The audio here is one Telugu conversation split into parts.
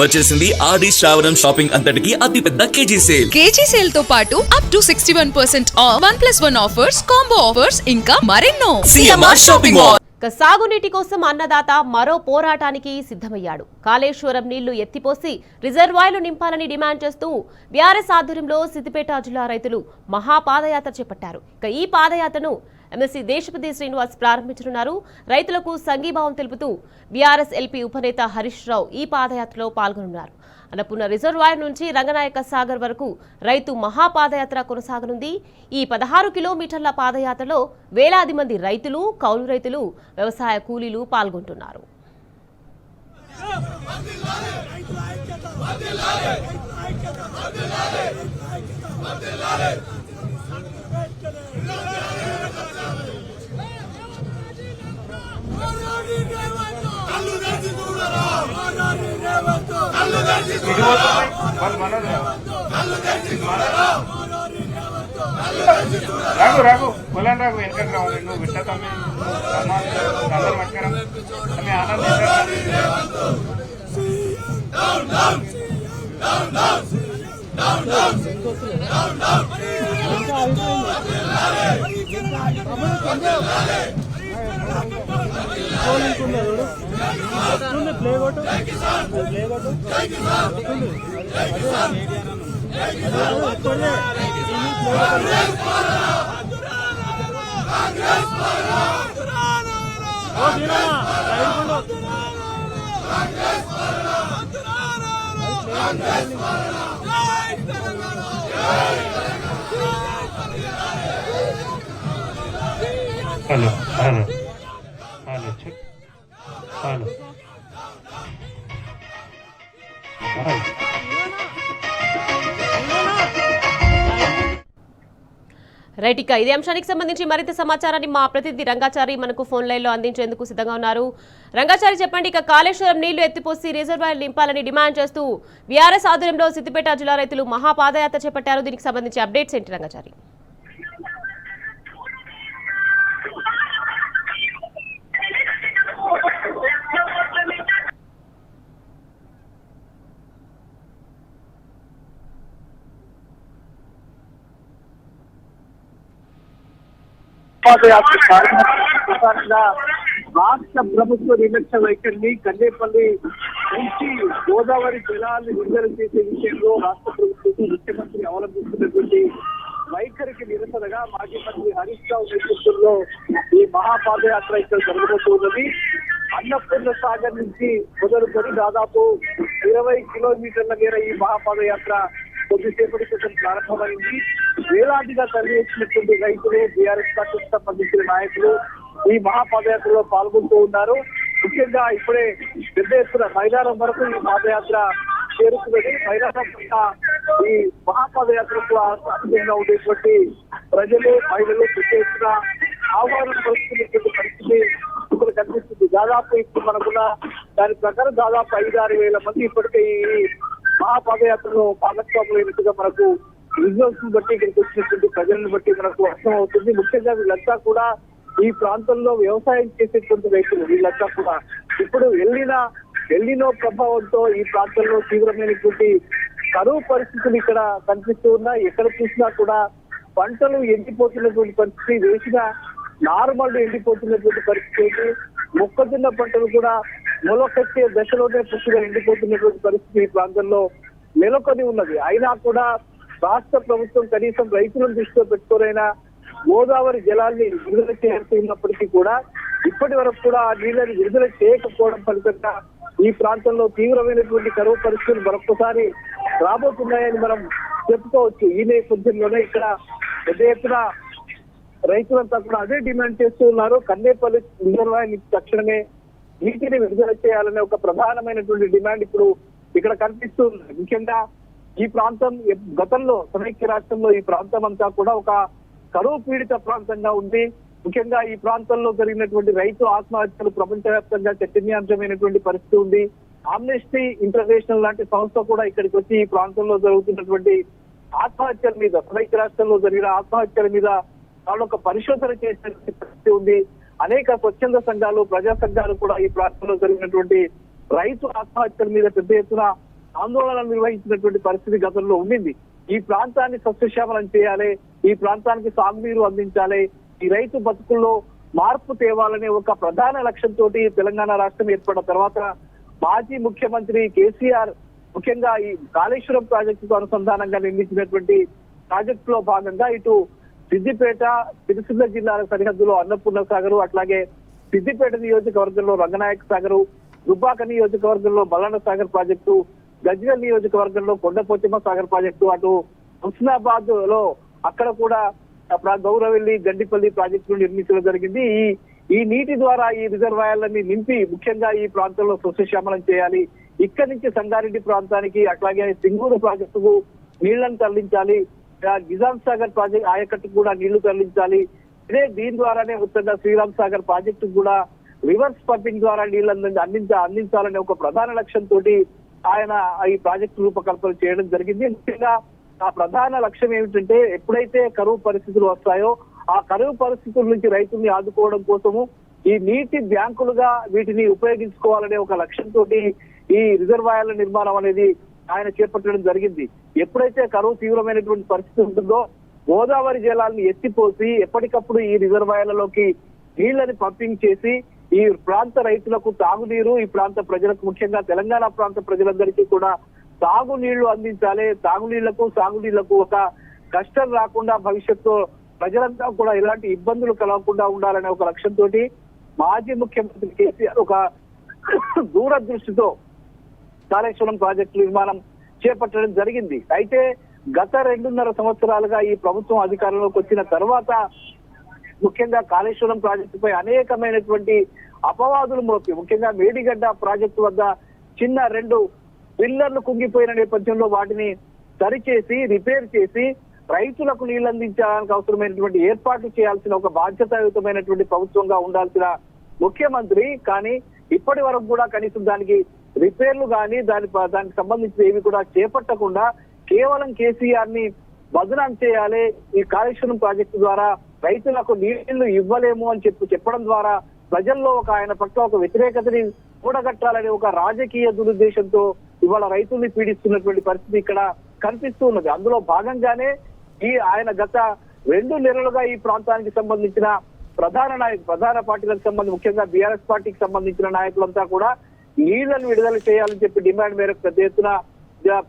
వచ్చేసింది ఆది శ్రావణం షాపింగ్ అంతటికి అతిపెద్ద కేజీ సేల్ తో పాటు up to 61% of 1+1 offers, combo offers ఇంకా మరెన్నో. CMR shopping mall. సాగునీటి కోసం అన్నదాత మరో పోరాటానికి సిద్ధమయ్యాడు. కాళేశ్వరం నీళ్లు ఎత్తిపోసి రిజర్వాయర్లు నింపాలని డిమాండ్ చేస్తూ బీఆర్ఎస్ ఆధ్వర్యంలో సిద్దిపేట జిల్లా రైతులు మహాపాదయాత్ర చేపట్టారు. ఈ పాదయాత్రను ఎమ్మెల్సీ దేశపతి శ్రీనివాస్ ప్రారంభించనున్నారు. రైతులకు సంఘీభావం తెలుపుతూ బీఆర్ఎస్ ఎల్పీ ఉపనేత హరీష్ రావు ఈ పాదయాత్రలో పాల్గొనున్నారు. అన్నపూర్ణ రిజర్వాయర్ నుంచి రంగనాయక సాగర్ వరకు రైతు మహాపాదయాత్ర కొనసాగనుంది. ఈ 16 కిలోమీటర్ల పాదయాత్రలో వేలాది మంది రైతులు, కౌలు రైతులు, వ్యవసాయ కూలీలు పాల్గొంటున్నారు. రాగు రాగు పొలం రాగు వెనకకు రావాలి. నువ్వు విట్టతమ్మి అందరు మట్కరం ఆమె hello hello hello hello right, ఇక ఇదే అంశానికి సంబంధించి మరింత సమాచారాన్ని మా ప్రతినిధి రంగాచారి మనకు ఫోన్ లైన్ లో అందించేందుకు సిద్ధంగా ఉన్నారు. రంగాచారి, చెప్పండి. ఇక కాళేశ్వరం నీళ్లు ఎత్తిపోసి రిజర్వాయర్ నింపాలని డిమాండ్ చేస్తూ బీఆర్ఎస్ ఆధ్వర్యంలో సిద్దిపేట జిల్లా రైతులు మహాపాదయాత్ర చేపట్టారు. దీనికి సంబంధించి అప్డేట్స్ ఏంటి రంగాచారి? రాష్ట్ర ప్రభుత్వ నిర్లక్ష్య వైఖరిని కన్నేపల్లి నుంచి గోదావరి జలాన్ని విడుదల చేసే విషయంలో రాష్ట్ర ప్రభుత్వం ముఖ్యమంత్రి అవలంబిస్తున్నటువంటి వైఖరికి నిరసనగా మాజీ మంత్రి హరీష్ రావు నేతృత్వంలో ఈ మహాపాదయాత్ర ఇక్కడ జరగబోతున్నది. అన్నపూర్ణ సాగర్ నుంచి మొదలుకొని దాదాపు 20 కిలోమీటర్ల మేర ఈ మహాపాదయాత్ర కొద్దిసేపటి క్రితం ప్రారంభమైంది. వేలాదిగా తరలి వచ్చినటువంటి రైతులు, బీఆర్ఎస్ పార్టీకి సంబంధించిన నాయకులు ఈ మహాపాదయాత్రలో పాల్గొంటూ ఉన్నారు. ముఖ్యంగా ఇప్పుడే పెద్ద ఎత్తున మైదానం వరకు ఈ పాదయాత్ర చేరుకున్నది. మైదానం ఈ మహాపాదయాత్రకు అనుగుణంగా ఉండేటువంటి ప్రజలు, మహిళలు పెద్ద ఎత్తున ఆహ్వానం పలుకుతున్నటువంటి పరిస్థితి ఇప్పుడు కనిపిస్తుంది. దాదాపు ఇప్పుడు మనకున్న దాని ప్రకారం దాదాపు 5-6 వేల మంది ఇప్పటికే ఈ మహాపాదయాత్రలో భాగస్వాములైనట్టుగా మనకు రిజల్ట్స్ బట్టి ఇక్కడికి వచ్చినటువంటి ప్రజలను బట్టి మనకు అర్థం అవుతుంది. ముఖ్యంగా వీళ్ళంతా కూడా ఈ ప్రాంతంలో వ్యవసాయం చేసేటువంటి రైతులు. వీళ్ళంతా కూడా ఇప్పుడు ఎల్లినో ప్రభావంతో ఈ ప్రాంతంలో తీవ్రమైనటువంటి కరువు పరిస్థితులు ఇక్కడ కనిపిస్తూ ఉన్నాయి. ఎక్కడ చూసినా కూడా పంటలు ఎండిపోతున్నటువంటి పరిస్థితి, వేసిన నార్మల్ ఎండిపోతున్నటువంటి పరిస్థితి, మొక్కజొన్న పంటలు కూడా మొలకెత్తే దశలోనే పూర్తిగా ఎండిపోతున్నటువంటి పరిస్థితి ఈ ప్రాంతంలో నెలకొని ఉన్నది. అయినా కూడా రాష్ట్ర ప్రభుత్వం కనీసం రైతులను దృష్టిలో పెట్టుకోరైనా గోదావరి జలాన్ని విడుదల చేయాల్సి ఉన్నప్పటికీ కూడా ఇప్పటి వరకు కూడా ఆ నీళ్ళని విడుదల చేయకపోవడం ఫలితంగా ఈ ప్రాంతంలో తీవ్రమైనటువంటి కరువు పరిస్థితులు మరొకసారి రాబోతున్నాయని మనం చెప్పుకోవచ్చు. ఈ నేపథ్యంలోనే ఇక్కడ పెద్ద ఎత్తున రైతులంతా కూడా అదే డిమాండ్ చేస్తూ ఉన్నారు. కన్నేపల్లి రిజర్వాయర్ నుంచి తక్షణమే నీటిని విడుదల చేయాలనే ఒక ప్రధానమైనటువంటి డిమాండ్ ఇప్పుడు ఇక్కడ కనిపిస్తుంది. ముఖ్యంగా ఈ ప్రాంతం గతంలో సమైక్య రాష్ట్రంలో ఈ ప్రాంతం అంతా కూడా ఒక కరువు పీడిత ప్రాంతంగా ఉంది. ముఖ్యంగా ఈ ప్రాంతంలో జరిగినటువంటి రైతు ఆత్మహత్యలు ప్రపంచవ్యాప్తంగా చర్చనీయాంశమైనటువంటి పరిస్థితి ఉంది. ఆమ్నెస్టీ ఇంటర్నేషనల్ లాంటి సంస్థ కూడా ఇక్కడికి వచ్చి ఈ ప్రాంతంలో జరుగుతున్నటువంటి ఆత్మహత్యల మీద, సమైక్య రాష్ట్రంలో జరిగిన ఆత్మహత్యల మీద వాళ్ళు ఒక పరిశోధన చేసే పరిస్థితి ఉంది. అనేక స్వచ్ఛంద సంఘాలు, ప్రజా సంఘాలు కూడా ఈ ప్రాంతంలో జరిగినటువంటి రైతు ఆత్మహత్యల మీద పెద్ద ఎత్తున ఆందోళన నిర్వహించినటువంటి పరిస్థితి గతంలో ఉండింది. ఈ ప్రాంతాన్ని సస్యశ్యామలం చేయాలి, ఈ ప్రాంతానికి సాగునీరు అందించాలి, ఈ రైతు బతుకుల్లో మార్పు తేవాలనే ఒక ప్రధాన లక్ష్యంతో తెలంగాణ రాష్ట్రం ఏర్పడిన తర్వాత మాజీ ముఖ్యమంత్రి కేసీఆర్ ముఖ్యంగా ఈ కాళేశ్వరం ప్రాజెక్టుకు అనుసంధానంగా నిర్మించినటువంటి ప్రాజెక్టు లో భాగంగా ఇటు సిద్దిపేట, సిరిసిల్ల జిల్లాల సరిహద్దులో అన్నపూర్ణ సాగరు, అట్లాగే సిద్దిపేట నియోజకవర్గంలో రంగనాయక సాగరు, దుబ్బాక నియోజకవర్గంలో మల్లన్న సాగర్ ప్రాజెక్టు, గజ్వేల్ నియోజకవర్గంలో కొండపోచమ్మ సాగర్ ప్రాజెక్టు, అటు హుస్నాబాద్ లో అక్కడ కూడా గౌరవెల్లి, గండిపల్లి ప్రాజెక్టులు నిర్మించడం జరిగింది. ఈ నీటి ద్వారా ఈ రిజర్వాయర్లని నింపి ముఖ్యంగా ఈ ప్రాంతంలో సస్యశ్యామలం చేయాలి. ఇక్కడి నుంచి సంగారెడ్డి ప్రాంతానికి, అట్లాగే సింగూరు ప్రాజెక్టుకు నీళ్లను తరలించాలి, గిజాం సాగర్ ప్రాజెక్ట్ ఆయకట్టుకు కూడా నీళ్లు తరలించాలి. దీని ద్వారానే ఉత్తరంగా శ్రీరామ్ సాగర్ ప్రాజెక్టు కూడా రివర్స్ పంపింగ్ ద్వారా నీళ్లను అందించాలనే ఒక ప్రధాన లక్ష్యంతో ఆయన ఈ ప్రాజెక్టు రూపకల్పన చేయడం జరిగింది. ముఖ్యంగా ఆ ప్రధాన లక్ష్యం ఏమిటంటే ఎప్పుడైతే కరువు పరిస్థితులు వస్తాయో ఆ కరువు పరిస్థితుల నుంచి రైతుల్ని ఆదుకోవడం కోసము ఈ నీటి బ్యాంకులుగా వీటిని ఉపయోగించుకోవాలనే ఒక లక్ష్యంతో ఈ రిజర్వాయర్ల నిర్మాణం అనేది ఆయన చేపట్టడం జరిగింది. ఎప్పుడైతే కరువు తీవ్రమైనటువంటి పరిస్థితి ఉంటుందో గోదావరి జలాన్ని ఎత్తిపోసి ఎప్పటికప్పుడు ఈ రిజర్వాయర్లలోకి నీళ్లని పంపింగ్ చేసి ఈ ప్రాంత రైతులకు తాగునీరు, ఈ ప్రాంత ప్రజలకు ముఖ్యంగా తెలంగాణ ప్రాంత ప్రజలందరికీ కూడా తాగునీళ్లు అందించాలి. తాగునీళ్లకు, సాగునీళ్లకు ఒక కష్టం రాకుండా భవిష్యత్తు ప్రజలంతా కూడా ఎలాంటి ఇబ్బందులు కలగకుండా ఉండాలనే ఒక లక్ష్యంతో మాజీ ముఖ్యమంత్రి కేసీఆర్ ఒక దూరదృష్టితో కాళేశ్వరం ప్రాజెక్టు నిర్మాణం చేపట్టడం జరిగింది. అయితే గత 2.5 సంవత్సరాలుగా ఈ ప్రభుత్వం అధికారంలోకి వచ్చిన తర్వాత ముఖ్యంగా కాళేశ్వరం ప్రాజెక్టుపై అనేకమైనటువంటి అపవాదులు మోపి ముఖ్యంగా మేడిగడ్డ ప్రాజెక్టు వద్ద చిన్న 2 పిల్లర్లు కుంగిపోయిన నేపథ్యంలో వాటిని సరిచేసి రిపేర్ చేసి రైతులకు నీళ్లు అందించడానికి అవసరమైనటువంటి ఏర్పాట్లు చేయాల్సిన ఒక బాధ్యతాయుతమైనటువంటి ప్రభుత్వంగా ఉండాల్సిన ముఖ్యమంత్రి కానీ ఇప్పటి వరకు కూడా కనీసం దానికి రిపేర్లు కానీ దానికి సంబంధించిన ఏవి కూడా చేపట్టకుండా కేవలం కేసీఆర్ ని బదనాం చేయాలి, ఈ కాళేశ్వరం ప్రాజెక్టు ద్వారా రైతులకు నీళ్లు ఇవ్వలేము అని చెప్పడం ద్వారా ప్రజల్లో ఒక ఆయన పట్ల ఒక వ్యతిరేకతని కూడగట్టాలనే ఒక రాజకీయ దురుద్దేశంతో ఇవాళ రైతుల్ని పీడిస్తున్నటువంటి పరిస్థితి ఇక్కడ కనిపిస్తూ ఉన్నది. అందులో భాగంగానే ఆయన గత 2 నెలలుగా ఈ ప్రాంతానికి సంబంధించిన ప్రధాన పార్టీలకు సంబంధించి ముఖ్యంగా బీఆర్ఎస్ పార్టీకి సంబంధించిన నాయకులంతా కూడా నీళ్లను విడుదల చేయాలని చెప్పి డిమాండ్ మేరకు పెద్ద ఎత్తున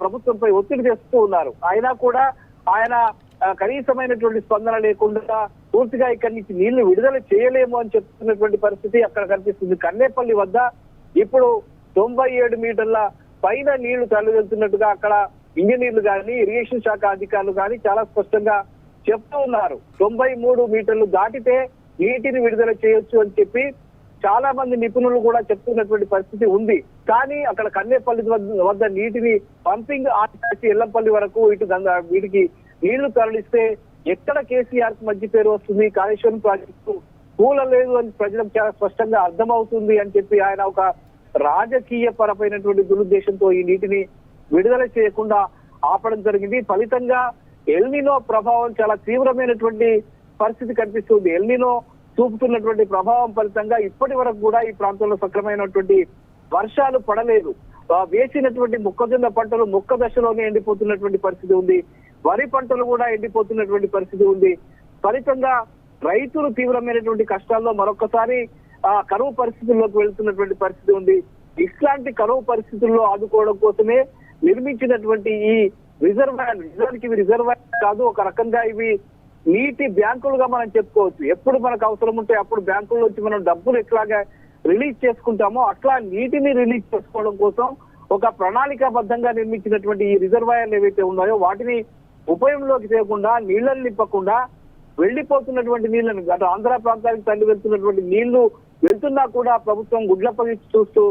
ప్రభుత్వంపై ఒత్తిడి తెస్తూ ఉన్నారు. అయినా కూడా ఆయన కనీసమైనటువంటి స్పందన లేకుండా పూర్తిగా ఇక్కడి నుంచి నీళ్లు విడుదల చేయలేము అని చెప్తున్నటువంటి పరిస్థితి అక్కడ కనిపిస్తుంది. కన్నేపల్లి వద్ద ఇప్పుడు 97 మీటర్ల పైన నీళ్లు తరలివెళ్తున్నట్టుగా అక్కడ ఇంజనీర్లు కానీ ఇరిగేషన్ శాఖ అధికారులు కానీ చాలా స్పష్టంగా చెప్తూ ఉన్నారు. 93 మీటర్లు దాటితే నీటిని విడుదల చేయొచ్చు అని చెప్పి చాలా మంది నిపుణులు కూడా చెప్తున్నటువంటి పరిస్థితి ఉంది. కానీ అక్కడ కన్నేపల్లి వద్ద నీటిని పంపింగ్ ఆచి ఎల్లంపల్లి వరకు వీటికి నీళ్లు తరలిస్తే ఎక్కడ కేసీఆర్ కు మంచి పేరు వస్తుంది, కాళేశ్వరం ప్రాజెక్టు కూలలేదు అని ప్రజలకు చాలా స్పష్టంగా అర్థమవుతుంది అని చెప్పి ఆయన ఒక రాజకీయ పరమైనటువంటి దురుద్దేశంతో ఈ నీటిని విడుదల చేయకుండా ఆపడం జరిగింది. ఫలితంగా ఎల్నినో ప్రభావం చాలా తీవ్రమైనటువంటి పరిస్థితి కనిపిస్తుంది. ఎల్నినో చూపుతున్నటువంటి ప్రభావం ఫలితంగా ఇప్పటి వరకు కూడా ఈ ప్రాంతంలో సక్రమైనటువంటి వర్షాలు పడలేదు. వేసినటువంటి మొక్కజొన్న పంటలు మొక్క దశలోనే ఎండిపోతున్నటువంటి పరిస్థితి ఉంది. వరి పంటలు కూడా ఎండిపోతున్నటువంటి పరిస్థితి ఉంది. ఫలితంగా రైతులు తీవ్రమైనటువంటి కష్టాల్లో మరొకసారి కరువు పరిస్థితుల్లోకి వెళ్తున్నటువంటి పరిస్థితి ఉంది. ఇట్లాంటి కరువు పరిస్థితుల్లో ఆదుకోవడం కోసమే నిర్మించినటువంటి ఈ రిజర్వాయర్, నిజానికి ఇవి రిజర్వాయర్ కాదు, ఒక రకంగా ఇవి నీటి బ్యాంకులుగా మనం చెప్పుకోవచ్చు. ఎప్పుడు మనకు అవసరం ఉంటే అప్పుడు బ్యాంకుల్లో వచ్చి మనం డబ్బులు ఎట్లాగా రిలీజ్ చేసుకుంటామో అట్లా నీటిని రిలీజ్ చేసుకోవడం కోసం ఒక ప్రణాళికాబద్ధంగా నిర్మించినటువంటి ఈ రిజర్వాయర్లు ఏవైతే ఉన్నాయో వాటిని ఉపయోగంలోకి తేకుండా నీళ్లను నింపకుండా వెళ్లిపోతున్నటువంటి నీళ్లను అటు ఆంధ్ర ప్రాంతానికి తల్లి వెళ్తున్నటువంటి నీళ్లు వెళ్తున్నా కూడా ప్రభుత్వం గుడ్లపగి చూస్తూ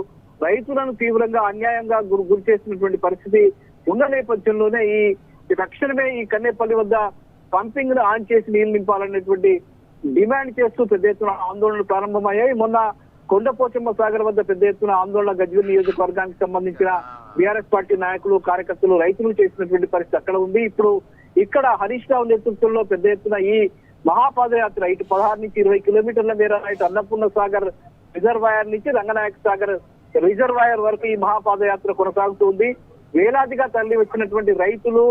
రైతులను తీవ్రంగా అన్యాయంగా గురి చేసినటువంటి పరిస్థితి ఉన్న నేపథ్యంలోనే ఈ తక్షణమే ఈ కన్నేపల్లి వద్ద పంపింగ్ ను ఆన్ చేసి నీళ్లు నింపాలనేటువంటి డిమాండ్ చేస్తూ పెద్ద ఎత్తున ఆందోళనలు ప్రారంభమయ్యాయి. మొన్న కొండపోచమ్మ సాగర్ వద్ద పెద్ద ఎత్తున ఆందోళన గజ్వేల్ నియోజకవర్గానికి సంబంధించిన బీఆర్ఎస్ పార్టీ నాయకులు, కార్యకర్తలు, రైతులు చేసినటువంటి పరిస్థితి అక్కడ ఉంది. ఇప్పుడు ఇక్కడ హరీష్ రావు నేతృత్వంలో పెద్ద ఎత్తున ఈ మహాపాదయాత్ర ఇటు 16 నుంచి 20 కిలోమీటర్ల మేర ఇటు అన్నపూర్ణ సాగర్ రిజర్వాయర్ నుంచి రంగనాయక సాగర్ రిజర్వాయర్ వరకు ఈ మహాపాదయాత్ర కొనసాగుతుంది. వేలాదిగా తరలి వచ్చినటువంటి రైతులు,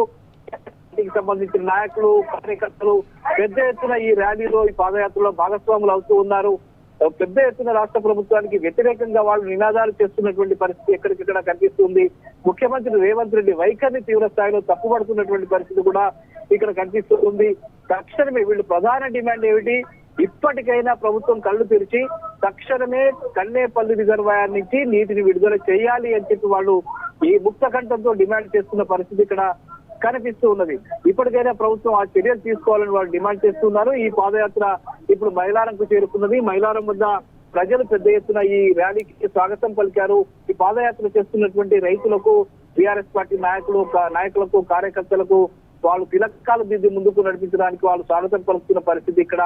సంబంధించిన నాయకులు, కార్యకర్తలు పెద్ద ఎత్తున ఈ ర్యాలీలో, ఈ పాదయాత్రలో భాగస్వాములు అవుతూ ఉన్నారు. పెద్ద ఎత్తున రాష్ట్ర ప్రభుత్వానికి వ్యతిరేకంగా వాళ్ళు నినాదాలు చేస్తున్నటువంటి పరిస్థితి ఎక్కడికక్కడ కనిపిస్తుంది. ముఖ్యమంత్రి రేవంత్ రెడ్డి వైఖరిని తీవ్ర స్థాయిలో తప్పుపడుతున్నటువంటి పరిస్థితి కూడా ఇక్కడ కనిపిస్తుంది. తక్షణమే వీళ్ళు ప్రధాన డిమాండ్ ఏమిటి? ఇప్పటికైనా ప్రభుత్వం కళ్ళు తెరిచి తక్షణమే కల్లేపల్లి రిజర్వాయర్ నుంచి నీటిని విడుదల చేయాలి అని చెప్పి వాళ్ళు ఈ ముక్త కంఠంతో డిమాండ్ చేస్తున్న పరిస్థితి ఇక్కడ కనిపిస్తూ ఉన్నది. ఇప్పటికైనా ప్రభుత్వం ఆ చర్యలు తీసుకోవాలని వాళ్ళు డిమాండ్ చేస్తున్నారు. ఈ పాదయాత్ర ఇప్పుడు మైలారంకు చేరుకున్నది. మైలారం వద్ద ప్రజలు పెద్ద ఎత్తున ఈ ర్యాలీకి స్వాగతం పలికారు. ఈ పాదయాత్ర చేస్తున్నటువంటి రైతులకు, టీఆర్ఎస్ పార్టీ నాయకులకు, కార్యకర్తలకు వాళ్ళు తిలకాలు దిద్ది ముందుకు నడిపించడానికి వాళ్ళు స్వాగతం పలుకుతున్న పరిస్థితి ఇక్కడ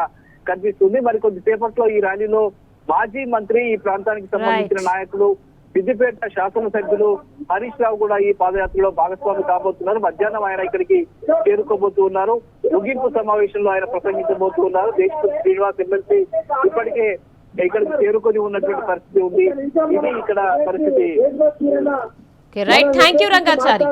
కనిపిస్తుంది. మరి కొద్దిసేపట్లో ఈ ర్యాలీలో మాజీ మంత్రి, ఈ ప్రాంతానికి సంబంధించిన నాయకులు, సిద్దిపేట శాసనసభ్యులు హరీష్ రావు కూడా ఈ పాదయాత్రలో భాగస్వామి కాబోతున్నారు. మధ్యాహ్నం ఆయన ఇక్కడికి చేరుకోబోతూ ఉన్నారు. ముగింపు సమావేశంలో ఆయన ప్రసంగించబోతూ ఉన్నారు. దేశపతి శ్రీనివాస్ ఎమ్మెల్సీ ఇప్పటికే ఇక్కడికి చేరుకొని ఉన్నటువంటి పరిస్థితి ఉంది. ఇది ఇక్కడ పరిస్థితి. Right, thank you Rangachari.